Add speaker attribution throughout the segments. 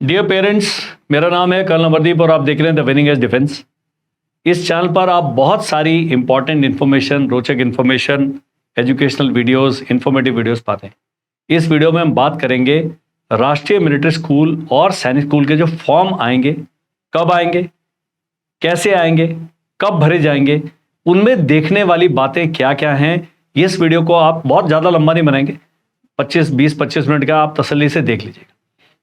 Speaker 1: Dear parents, मेरा नाम है कर्नल अमरदीप और आप देख रहे हैं द विनिंग एज डिफेंस। इस चैनल पर आप बहुत सारी इंपॉर्टेंट इन्फॉर्मेशन, रोचक information, educational videos, informative videos पाते हैं। इस वीडियो में हम बात करेंगे राष्ट्रीय मिलिट्री स्कूल और सैनिक स्कूल के जो फॉर्म आएंगे, कब आएंगे, कैसे आएंगे, कब भरे जाएंगे, उनमें देखने वाली बातें क्या क्या हैं। इस वीडियो को आप बहुत ज़्यादा लंबा नहीं बनाएंगे, 20-25 मिनट का आप तसल्ली से देख लीजिएगा।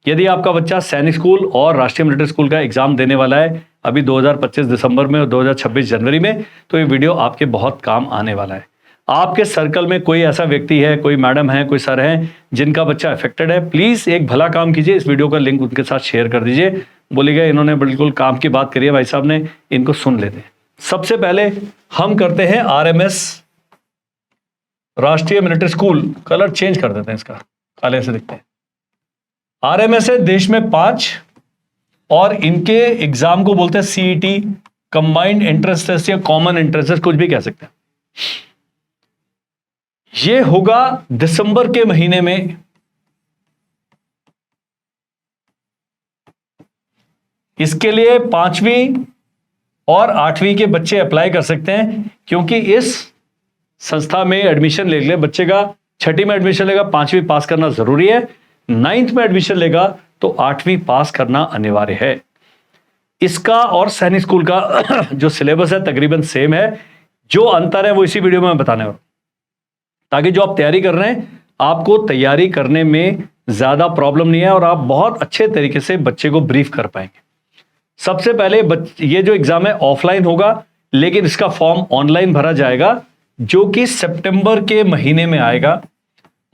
Speaker 1: यदि आपका बच्चा सैनिक स्कूल और राष्ट्रीय मिलिट्री स्कूल का एग्जाम देने वाला है अभी 2025 दिसंबर में और 2026 जनवरी में, तो ये वीडियो आपके बहुत काम आने वाला है। आपके सर्कल में कोई ऐसा व्यक्ति है, कोई मैडम है, कोई सर है जिनका बच्चा अफेक्टेड है, प्लीज़ एक भला काम कीजिए, इस वीडियो का लिंक उनके साथ शेयर कर दीजिए। बोलिएगा इन्होंने बिल्कुल काम की बात करी है भाई साहब ने, इनको सुन लेते हैं। सबसे पहले हम करते हैं RMS राष्ट्रीय मिलिट्री स्कूल। कलर चेंज कर देते हैं, इसका काले से दिखते हैं। RMS है देश में 5 और इनके एग्जाम को बोलते हैं CET, कंबाइंड एंट्रेंस टेस्ट या कॉमन एंट्रेंस टेस्ट, कुछ भी कह सकते हैं। ये होगा दिसंबर के महीने में। इसके लिए 5वीं और 8वीं के बच्चे अप्लाई कर सकते हैं, क्योंकि इस संस्था में एडमिशन ले ले बच्चे का 6ठी में एडमिशन लेगा, 5वीं पास करना जरूरी है। 9th में एडमिशन लेगा तो 8वीं पास करना अनिवार्य है। इसका और सैनिक स्कूल का जो सिलेबस है तकरीबन सेम है। जो अंतर है वो इसी वीडियो में मैं बताने वाला हूं, ताकि जो आप तैयारी कर रहे हैं आपको तैयारी करने में ज्यादा प्रॉब्लम नहीं है और आप बहुत अच्छे तरीके से बच्चे को ब्रीफ कर पाएंगे। सबसे पहले ये जो एग्जाम है ऑफलाइन होगा, लेकिन इसका फॉर्म ऑनलाइन भरा जाएगा, जो कि सितंबर के महीने में आएगा।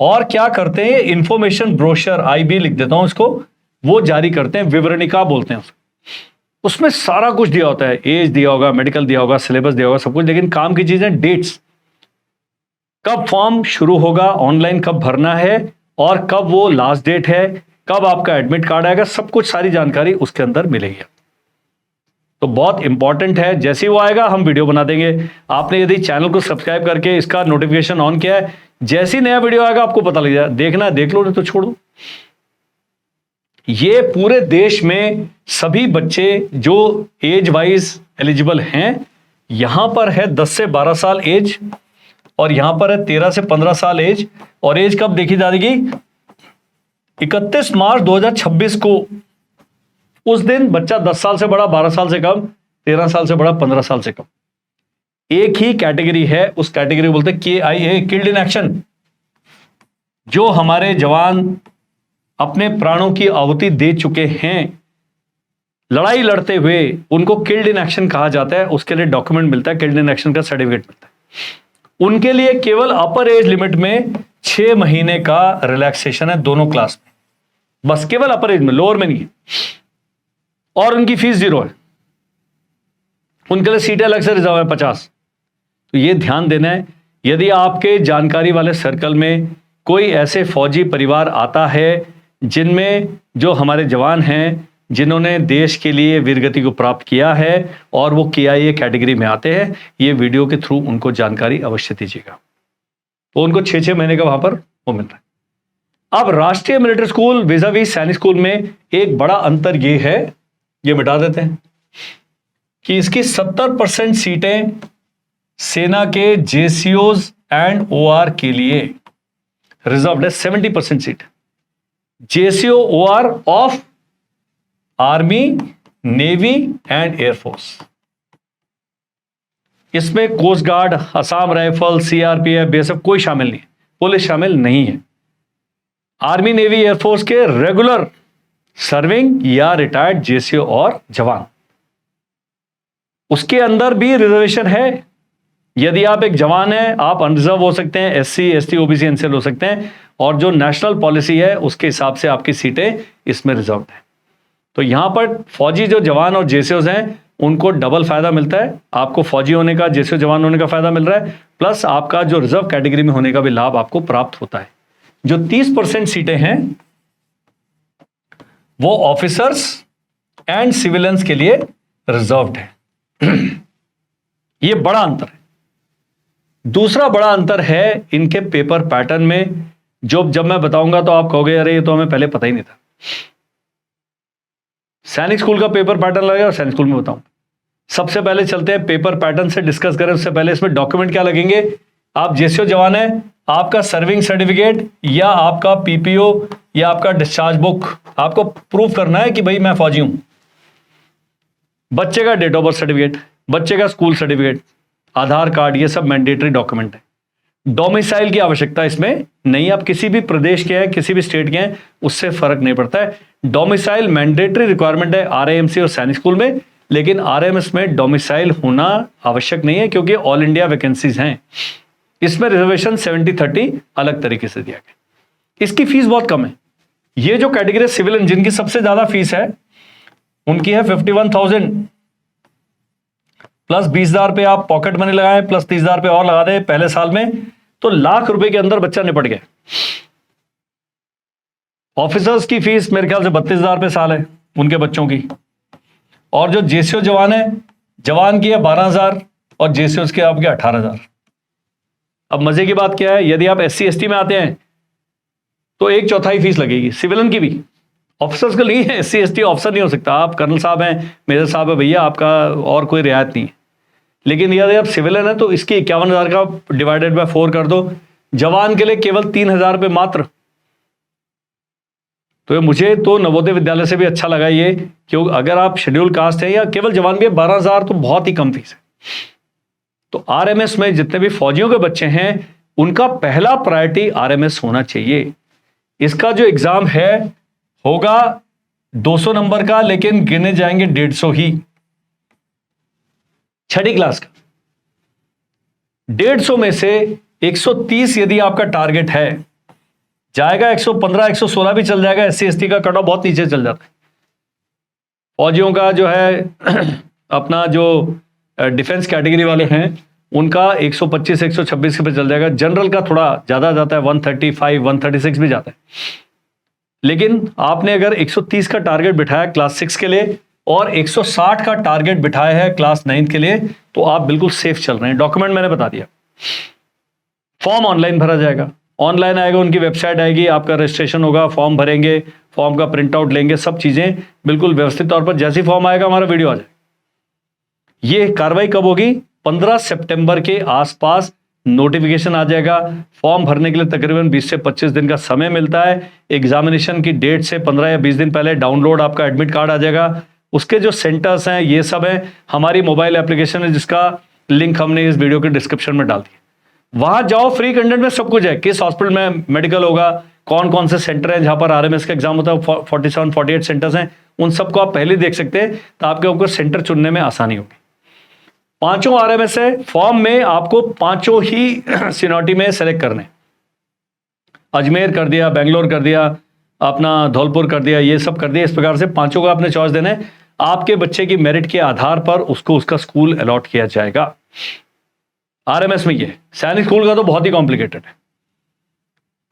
Speaker 1: और क्या करते हैं, इंफॉर्मेशन ब्रोशर, IB लिख देता हूं इसको, वो जारी करते हैं, विवरणिका बोलते हैं उसको। उसमें सारा कुछ दिया होता है, एज दिया होगा, मेडिकल दिया होगा, सिलेबस दिया होगा, सब कुछ। लेकिन काम की चीजें, डेट्स, कब फॉर्म शुरू होगा, ऑनलाइन कब भरना है और कब वो लास्ट डेट है, कब आपका एडमिट कार्ड आएगा, सब कुछ सारी जानकारी उसके अंदर मिलेगी। तो बहुत इंपॉर्टेंट है। जैसे ही वो आएगा हम वीडियो बना देंगे। आपने यदि चैनल को सब्सक्राइब करके इसका नोटिफिकेशन ऑन किया है, जैसे ही नया वीडियो आएगा आपको पता लग जाएगा। देखना देख लो, नहीं तो छोड़ दो। ये पूरे देश में सभी बच्चे जो एज वाइज एलिजिबल हैं, यहां पर है 10 से 12 साल एज और यहां पर है 13 से 15 साल एज। और एज कब देखी जाएगी, 31 मार्च 2026 को। उस दिन बच्चा 10 साल से बड़ा, 12 साल से कम, 13 साल से बड़ा, 15 साल से कम। एक ही कैटेगरी है, उस कैटेगरी को बोलते हैं KIA, किल्ड इन एक्शन। जो हमारे जवान अपने प्राणों की आहुति दे चुके हैं लड़ाई लड़ते हुए, उनको किल्ड इन एक्शन कहा जाता है। उसके लिए डॉक्यूमेंट मिलता है, किल्ड इन एक्शन का सर्टिफिकेट मिलता है। उनके लिए केवल अपर एज लिमिट में 6 महीने का रिलैक्सेशन है दोनों क्लास में, बस केवल अपर एज में, लोअर में नहीं है। और उनकी फीस 0 है। उनके लिए सीटें अलग से रिजर्व है 50। तो ये ध्यान देना है। यदि आपके जानकारी वाले सर्कल में कोई ऐसे फौजी परिवार आता है जिनमें जो हमारे जवान हैं, जिन्होंने देश के लिए वीरगति को प्राप्त किया है और वो KIA कैटेगरी में आते हैं, ये वीडियो के थ्रू उनको जानकारी अवश्य दीजिएगा। तो उनको 6-6 महीने का वहां पर वो मिल रहा है। अब राष्ट्रीय मिलिट्री स्कूल विज़ावी सैनिक स्कूल में एक बड़ा अंतर ये है, ये मिटा देते हैं, कि इसकी 70% सीटें सेना के JCOs एंड OR के लिए रिजर्व्ड है। 70% seat JCO OR of army, navy and air force. इसमें coast guard, Assam rifle, CRPF, BSF कोई शामिल नहीं है, पुलिस शामिल नहीं है। आर्मी, नेवी, एयरफोर्स के रेगुलर सर्विंग या रिटायर्ड JCO और जवान, उसके अंदर भी रिजर्वेशन है। यदि आप एक जवान हैं, आप अनरिजर्व हो सकते हैं, SC, ST, OBC, NCL हो सकते हैं, और जो नेशनल पॉलिसी है उसके हिसाब से आपकी सीटें इसमें रिजर्व है। तो यहां पर फौजी जो जवान और JCOs हैं उनको डबल फायदा मिलता है। आपको फौजी होने का, JCO जवान होने का फायदा मिल रहा है, प्लस आपका जो रिजर्व कैटेगरी में होने का भी लाभ आपको प्राप्त होता है। जो 30% सीटें हैं वो ऑफिसर्स एंड सिविलियंस के लिए रिजर्व्ड है। यह बड़ा अंतर है। दूसरा बड़ा अंतर है इनके पेपर पैटर्न में, जो जब मैं बताऊंगा तो आप कहोगे अरे ये तो हमें पहले पता ही नहीं था। सैनिक स्कूल का पेपर पैटर्न लगेगा और सैनिक स्कूल में बताऊं। सबसे पहले चलते हैं पेपर पैटर्न से डिस्कस करें, उससे पहले इसमें डॉक्यूमेंट क्या लगेंगे। आप जेसीओ जवान है, आपका सर्विंग सर्टिफिकेट या आपका पीपीओ या आपका डिस्चार्ज बुक, आपको प्रूफ करना है कि भाई मैं फौजी हूं। बच्चे का डेट ऑफ बर्थ सर्टिफिकेट, बच्चे का स्कूल सर्टिफिकेट, आधार कार्ड, ये सब मैंडेटरी डॉक्यूमेंट है। डोमिसाइल की आवश्यकता इसमें नहीं, आप किसी भी प्रदेश के हैं, किसी भी स्टेट के हैं, उससे फर्क नहीं पड़ता है। डोमिसाइल मैंडेटरी रिक्वायरमेंट है आरएएमसी और सैनिक स्कूल में, लेकिन आरएमएस में डोमिसाइल होना आवश्यक नहीं है क्योंकि ऑल इंडिया वैकेंसीज हैं। इसमें रिजर्वेशन 70-30 अलग तरीके से दिया गया। इसकी फीस बहुत कम है। ये जो कैटेगरी सिविल इंजन की सबसे ज्यादा फीस है, उनकी है 51,000 प्लस 20,000 पे आप पॉकेट मनी लगाएं, प्लस 30,000 पे और लगा दें पहले साल में, तो ₹1,00,000 के अंदर बच्चा निपट गया। ऑफिसर्स की फीस मेरे ख्याल से 32,000 पे साल है उनके बच्चों की। और जो जेसीओ जवान है, जवान की है 12,000 और जेसीओ के आपके 18,000। अब मजे की बात क्या है, यदि आप SC ST में आते हैं तो 1/4 फीस लगेगी सिविलियन की भी। ऑफिसर्स का नहीं है, SC ST ऑफिसर नहीं हो सकता। आप कर्नल साहब हैं, मेजर साहब है, भैया आपका और कोई रियायत नहीं है। लेकिन यदि आप सिविलियन है तो इसकी 51,000 का डिवाइडेड बाय 4 कर दो। जवान के लिए केवल 3,000 रुपये मात्र। तो मुझे तो नवोदय विद्यालय से भी अच्छा लगा ये, क्योंकि अगर आप शेड्यूल कास्ट है या केवल जवान भी है, 12,000 तो बहुत ही कम फीस है। तो आरएमएस में जितने भी फौजियों के बच्चे हैं, उनका पहला प्रायोरिटी आरएमएस होना चाहिए। इसका जो एग्जाम है होगा 200 नंबर का, लेकिन गिने जाएंगे 150 ही। 6ठी क्लास का 150 में से 130 यदि आपका टारगेट है, जाएगा 115 116 भी चल जाएगा। SC ST का कट ऑफ बहुत नीचे चल जाता है। फौजियों का जो है अपना जो डिफेंस कैटेगरी वाले हैं, उनका 125 126 पे चल जाएगा। जनरल का थोड़ा ज्यादा जाता है, 135 136 भी जाता है। लेकिन आपने अगर 130 का टारगेट बिठाया क्लास 6 के लिए और 160 का टारगेट बिठाया है क्लास 9 के लिए, तो आप बिल्कुल सेफ चल रहे हैं। डॉक्यूमेंट मैंने बता दिया। फॉर्म ऑनलाइन भरा जाएगा, ऑनलाइन आएगा, उनकी वेबसाइट आएगी, आपका रजिस्ट्रेशन होगा, फॉर्म भरेंगे, फॉर्म का प्रिंट आउट लेंगे, सब चीजें बिल्कुल व्यवस्थित तौर पर। जैसी फॉर्म आएगा हमारा वीडियो आ जाएगा। ये कार्रवाई कब होगी? 15 सितंबर के आसपास नोटिफिकेशन आ जाएगा। फॉर्म भरने के लिए तकरीबन 20 से 25 दिन का समय मिलता है। एग्जामिनेशन की डेट से 15 या 20 दिन पहले डाउनलोड आपका एडमिट कार्ड आ जाएगा। उसके जो सेंटर्स हैं ये सब हैं। हमारी मोबाइल एप्लीकेशन है जिसका लिंक हमने इस वीडियो के डिस्क्रिप्शन में डाल दिया। वहां जाओ, फ्री कंटेंट में सब कुछ है। किस हॉस्पिटल में मेडिकल होगा, कौन कौन से सेंटर हैं जहां पर आरएमएस का एग्जाम होता है, 47-48 सेंटर्स हैं, उन सबको आप पहले देख सकते हैं, तो आपके ऊपर सेंटर चुनने में आसानी होगी। 5 आरएमएस है। फॉर्म में आपको 5 ही सीनियरिटी में सेलेक्ट करने। अजमेर कर दिया, बेंगलोर कर दिया, अपना धौलपुर कर दिया, ये सब कर दिया। इस प्रकार से 5 को आपने चॉइस देना है। आपके बच्चे की मेरिट के आधार पर उसको उसका स्कूल अलॉट किया जाएगा। आरएमएस में ये, सैनिक स्कूल का तो बहुत ही कॉम्प्लिकेटेड है।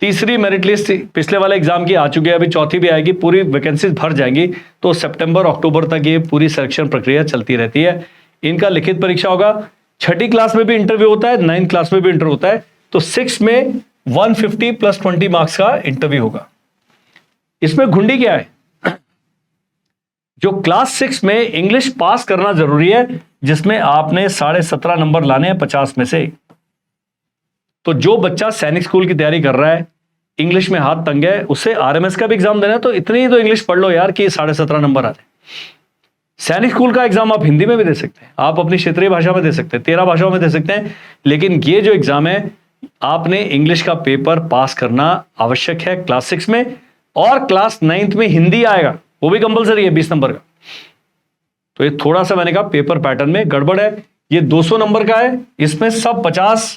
Speaker 1: तीसरी मेरिट लिस्ट पिछले वाले एग्जाम की आ चुकी है, अभी चौथी भी आएगी। पूरी वैकेंसीज भर जाएंगी, तो सितंबर अक्टूबर तक ये पूरी सिलेक्शन प्रक्रिया चलती रहती है। इनका लिखित परीक्षा होगा। 6ठी क्लास में भी इंटरव्यू होता है, 9th क्लास में भी इंटरव्यू होता है। तो 6 में 150 + 20 मार्क्स का इंटरव्यू होगा। इसमें घुंडी क्या है? जो क्लास 6 में इंग्लिश पास करना जरूरी है, जिसमें आपने 17.5 नंबर लाने हैं 50 में से। तो जो बच्चा सैनिक स्कूल की तैयारी कर रहा है, इंग्लिश में हाथ तंग है, उसे आरएमएस का भी एग्जाम देना है, तो इतनी ही तो इंग्लिश पढ़ लो यार कि 17.5 नंबर आ जाए। सैनिक स्कूल का एग्जाम आप हिंदी में भी दे सकते हैं, आप अपनी क्षेत्रीय भाषा में दे सकते हैं, 13 भाषाओं में दे सकते हैं। लेकिन ये जो एग्जाम है, आपने इंग्लिश का पेपर पास करना आवश्यक है क्लास 6 में। और क्लास 9th में हिंदी आएगा, वो भी कंपलसरी है 20 नंबर का। तो ये थोड़ा सा मैंने कहा पेपर पैटर्न में गड़बड़ है। ये 200 नंबर का है, इसमें सब 50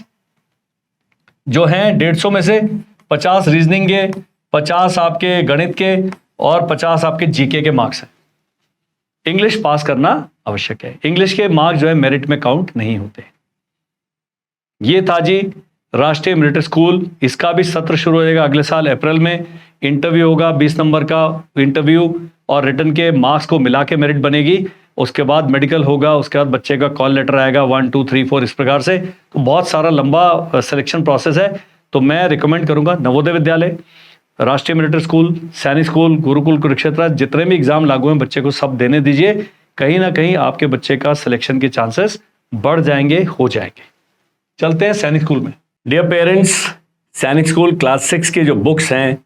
Speaker 1: जो हैं 150 में से 50 रीजनिंग के, 50 आपके गणित के और 50 आपके जीके के मार्क्स हैं। इंग्लिश पास करना आवश्यक है। इंग्लिश के मार्क्स जो है मेरिट में काउंट नहीं होते। ये था जी राष्ट्रीय मिलिट्री स्कूल। इसका भी सत्र शुरू हो जाएगा अगले साल अप्रैल में। इंटरव्यू होगा 20 नंबर का इंटरव्यू, और रिटर्न के मार्क्स को मिला के मेरिट बनेगी। उसके बाद मेडिकल होगा, उसके बाद बच्चे का कॉल लेटर आएगा 1 2 3 4 इस प्रकार से। तो बहुत सारा लंबा सिलेक्शन प्रोसेस है। तो मैं रिकमेंड करूंगा नवोदय विद्यालय, राष्ट्रीय मिलिट्री स्कूल, सैनिक स्कूल, गुरुकुल कुरुक्षेत्र, जितने भी एग्जाम लागू हैं बच्चे को सब देने दीजिए। कहीं ना कहीं आपके बच्चे का सिलेक्शन के चांसेस बढ़ जाएंगे, हो जाएंगे। चलते हैं सैनिक स्कूल में। डियर पेरेंट्स, सैनिक स्कूल क्लास 6 की जो बुक्स हैं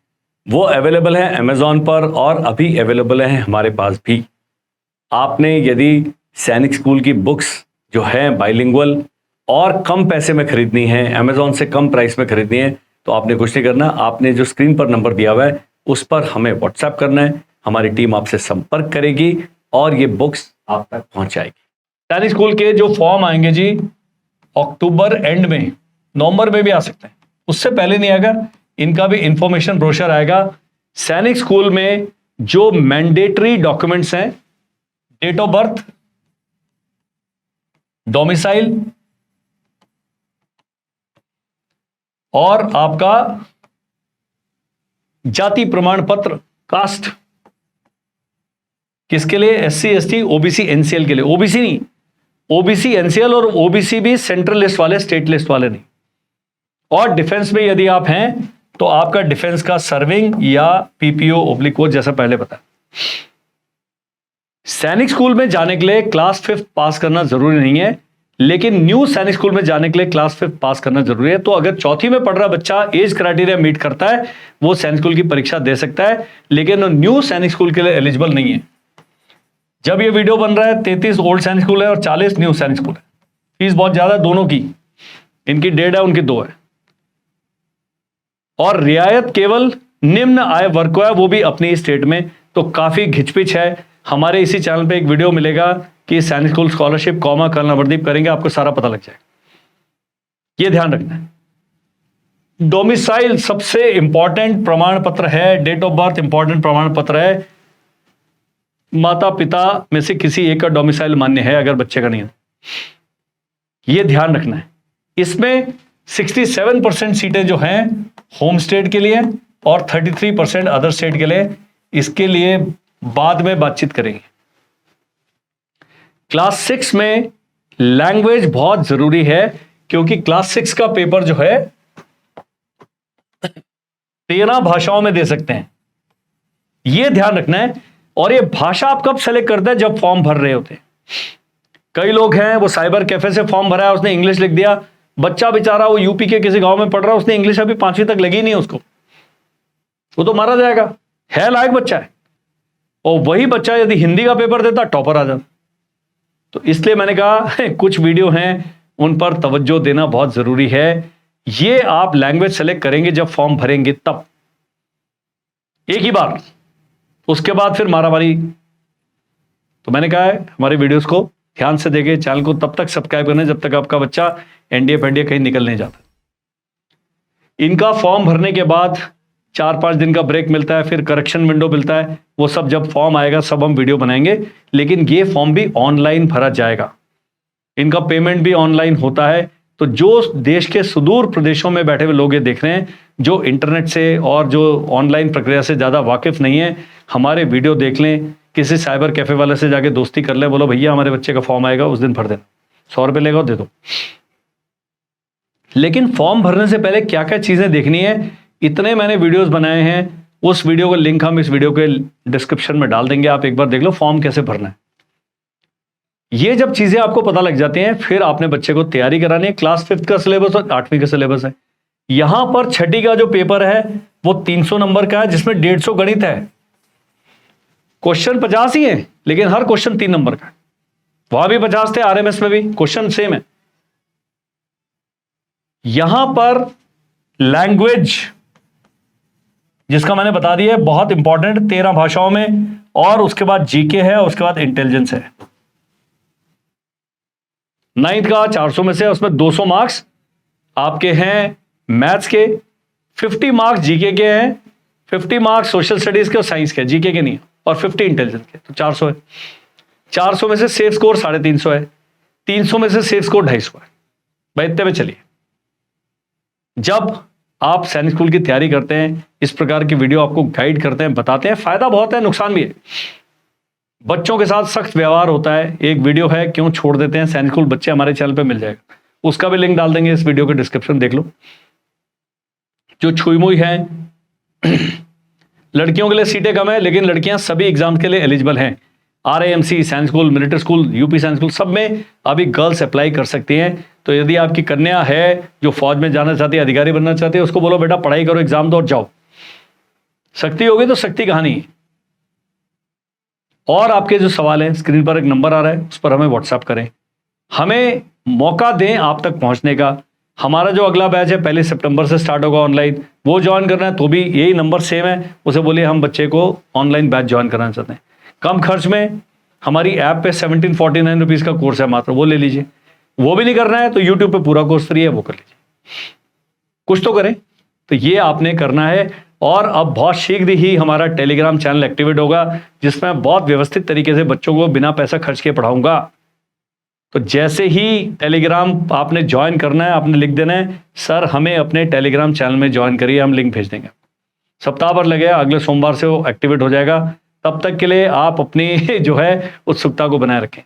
Speaker 1: वो अवेलेबल है अमेजॉन पर और अभी अवेलेबल है हमारे पास भी। आपने यदि सैनिक स्कूल की बुक्स जो है बाइलिंगुअल और कम पैसे में खरीदनी है, अमेजॉन से कम प्राइस में खरीदनी है, तो आपने कुछ नहीं करना, आपने जो स्क्रीन पर नंबर दिया हुआ है उस पर हमें व्हाट्सएप करना है, हमारी टीम आपसे संपर्क करेगी और ये बुक्स आप तक पहुंचाएगी। सैनिक स्कूल के जो फॉर्म आएंगे जी अक्टूबर एंड में, नवंबर में भी आ सकते हैं, उससे पहले नहीं आएगा। इनका भी इंफॉर्मेशन ब्रोशर आएगा। सैनिक स्कूल में जो मैंडेटरी डॉक्यूमेंट्स हैं, डेट ऑफ बर्थ, डोमिसाइल और आपका जाति प्रमाण पत्र, कास्ट, किसके लिए? एससी, एसटी, ओबीसी, एनसीएल के लिए। ओबीसी नहीं, ओबीसी, एनसीएल और ओबीसी भी सेंट्रल लिस्ट वाले, स्टेट लिस्ट वाले नहीं। और डिफेंस में यदि आप हैं तो आपका डिफेंस का सर्विंग या पीपीओ ओब्लिक, जैसा पहले बताया। सैनिक स्कूल में जाने के लिए क्लास 5 पास करना जरूरी नहीं है, लेकिन न्यू सैनिक स्कूल में जाने के लिए क्लास 5 पास करना जरूरी है। तो अगर चौथी में पढ़ रहा बच्चा एज क्राइटेरिया मीट करता है, वो सैनिक स्कूल की परीक्षा दे सकता है, लेकिन न्यू सैनिक स्कूल के लिए एलिजिबल नहीं है। जब ये वीडियो बन रहा है 33 ओल्ड सैनिक स्कूल है और 40 न्यू सैनिक स्कूल है। फीस बहुत ज्यादा है दोनों की, इनकी 1.5 है, उनकी 2 है। और रियायत केवल निम्न आय वर्ग को है, वो भी अपनी स्टेट में। तो काफी घिचपिच है। हमारे इसी चैनल पे एक वीडियो मिलेगा कि सैनिक school scholarship comma colonel Amardeep करेंगे, आपको सारा पता लग जाएगा। ये ध्यान रखना है। डोमिसाइल सबसे इंपॉर्टेंट प्रमाण पत्र है, डेट ऑफ बर्थ इंपॉर्टेंट प्रमाण पत्र है। माता पिता में से किसी एक का डोमिसाइल मान्य है, अगर बच्चे का नहीं है। यह ध्यान रखना है। इसमें 67% सीटें जो हैं होम स्टेट के लिए और 33% अदर स्टेट के लिए। इसके लिए बाद में बातचीत करेंगे। क्लास 6 में लैंग्वेज बहुत जरूरी है, क्योंकि क्लास 6 का पेपर जो है 13 भाषाओं में दे सकते हैं। यह ध्यान रखना है। और यह भाषा आप कब सेलेक्ट करते हैं? जब फॉर्म भर रहे होते हैं। कई लोग हैं वो साइबर कैफे से फॉर्म भरा है, उसने इंग्लिश लिख दिया, बच्चा बेचारा वो यूपी के किसी गांव में पढ़ रहा है, उसने इंग्लिश अभी 5वीं तक लगी नहीं उसको, वो तो मारा जाएगा। है लायक बच्चा है। और वही बच्चा यदि हिंदी का पेपर देता टॉपर आ जाता। तो इसलिए मैंने कहा कुछ वीडियो हैं उन पर तवज्जो देना बहुत जरूरी है। ये आप लैंग्वेज सेलेक्ट करेंगे जब फॉर्म भरेंगे तब, एक ही बार, उसके बाद फिर मारामारी। तो मैंने कहा है हमारी वीडियोस को ध्यान से देखें, चैनल को तब तक सब्सक्राइब करना जब तक आपका बच्चा एनडीए फेंडीए कहीं निकल नहीं जाता। इनका फॉर्म भरने के बाद 4-5 दिन का ब्रेक मिलता है, फिर करेक्शन विंडो मिलता है। वो सब जब फॉर्म आएगा सब हम वीडियो बनाएंगे, लेकिन ये फॉर्म भी ऑनलाइन भरा जाएगा। इनका पेमेंट भी ऑनलाइन होता है। तो जो देश के सुदूर प्रदेशों में बैठे हुए लोग ये देख रहे हैं, जो इंटरनेट से और जो ऑनलाइन प्रक्रिया से ज़्यादा वाकिफ नहीं है, हमारे वीडियो देख लें, किसी साइबर कैफे वाले से जाके दोस्ती कर ले, बोलो भैया हमारे बच्चे का फॉर्म आएगा उस दिन भर देना, 100 रुपये लेगा दे दो। लेकिन फॉर्म भरने से पहले क्या क्या चीज़ें देखनी है, इतने मैंने वीडियोस बनाए हैं। उस वीडियो का लिंक हम इस वीडियो के डिस्क्रिप्शन में डाल देंगे, आप एक बार देख लो फॉर्म कैसे भरना है। ये जब चीजें आपको पता लग जाती हैं, फिर आपने बच्चे को तैयारी करानी है। क्लास 5 का सिलेबस और 8वीं का सिलेबस है। यहां पर 6ठी का जो पेपर है वो 300 नंबर का है, जिसमें 150 गणित है। क्वेश्चन 50 ही है, लेकिन हर क्वेश्चन 3 नंबर का है। वहां भी 50 थे, आरएमएस में भी क्वेश्चन सेम है। यहां पर लैंग्वेज, जिसका मैंने बता दिया है, बहुत इंपॉर्टेंट, 13 भाषाओं में, और उसके बाद जीके है, उसके बाद इंटेलिजेंस है। 9th का 400 में से उसमें 200 मार्क्स आपके हैं मैथ्स के, 50 मार्क्स जीके के हैं, 50 मार्क्स सोशल स्टडीज के और साइंस के, जीके के नहीं, और 50 इंटेलिजेंस के। तो 400 है। 400 में से सेफ स्कोर 350 है, 300 में से सेफ स्कोर 250 है। भाई इतने में चलिए। जब आप सैनिक स्कूल की तैयारी करते हैं, इस प्रकार की वीडियो आपको गाइड करते हैं, बताते हैं, फायदा बहुत है, नुकसान भी है। बच्चों के साथ सख्त व्यवहार होता है। एक वीडियो है क्यों छोड़ देते हैं सैनिक स्कूल बच्चे, हमारे चैनल पे मिल जाएगा, उसका भी लिंक डाल देंगे इस वीडियो के डिस्क्रिप्शन, देख लो। जो छुई मुई है लड़कियों के लिए सीटें कम है, लेकिन लड़कियां सभी एग्जाम के लिए एलिजिबल हैं। RAMC, science school, military school, UP science school, सब में अभी गर्ल्स अप्लाई कर सकती हैं। तो यदि आपकी कन्या है जो फौज में जाना चाहती है, अधिकारी बनना चाहती है, उसको बोलो बेटा पढ़ाई करो, एग्जाम दो और जाओ। शक्ति होगी तो शक्ति कहानी है। और आपके जो सवाल हैं, स्क्रीन पर एक नंबर आ रहा है, उस पर हमें व्हाट्सएप करें, हमें मौका दें आप तक पहुंचने का। हमारा जो अगला बैच है 1 सितंबर से स्टार्ट होगा ऑनलाइन, वो ज्वाइन करना है तो भी यही नंबर सेम है, उसे बोलिए हम बच्चे को ऑनलाइन बैच ज्वाइन कराना चाहते हैं। कम खर्च में हमारी ऐप पे 1749 रुपीज़ का कोर्स है मात्र, वो ले लीजिए। वो भी नहीं करना है तो यूट्यूब पे पूरा कोर्स फ्री है, वो कर लीजिए। कुछ तो करें। तो ये आपने करना है। और अब बहुत शीघ्र ही हमारा टेलीग्राम चैनल एक्टिवेट होगा, जिसमें बहुत व्यवस्थित तरीके से बच्चों को बिना पैसा खर्च के पढ़ाऊंगा। तो जैसे ही टेलीग्राम आपने ज्वाइन करना है, आपने लिख देना है सर हमें अपने टेलीग्राम चैनल में ज्वाइन करिए, हम लिंक भेज देंगे। सप्ताह भर लगेगा, अगले सोमवार से वो एक्टिवेट हो जाएगा। तब तक के लिए आप अपनी जो है उत्सुकता को बनाए रखें।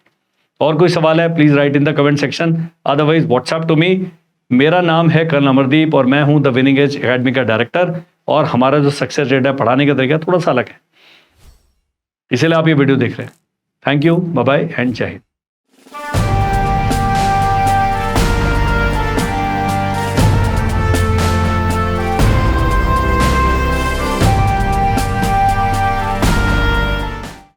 Speaker 1: और कोई सवाल है please write in the comment section, otherwise WhatsApp to me. मेरा नाम है कर्नल अमरदीप और मैं हूं द विनिंग एज एकेडमी का डायरेक्टर। और हमारा जो सक्सेस रेट है, पढ़ाने का तरीका थोड़ा सा अलग है, इसीलिए आप ये वीडियो देख रहे हैं। Thank you, bye bye and जय हिंद।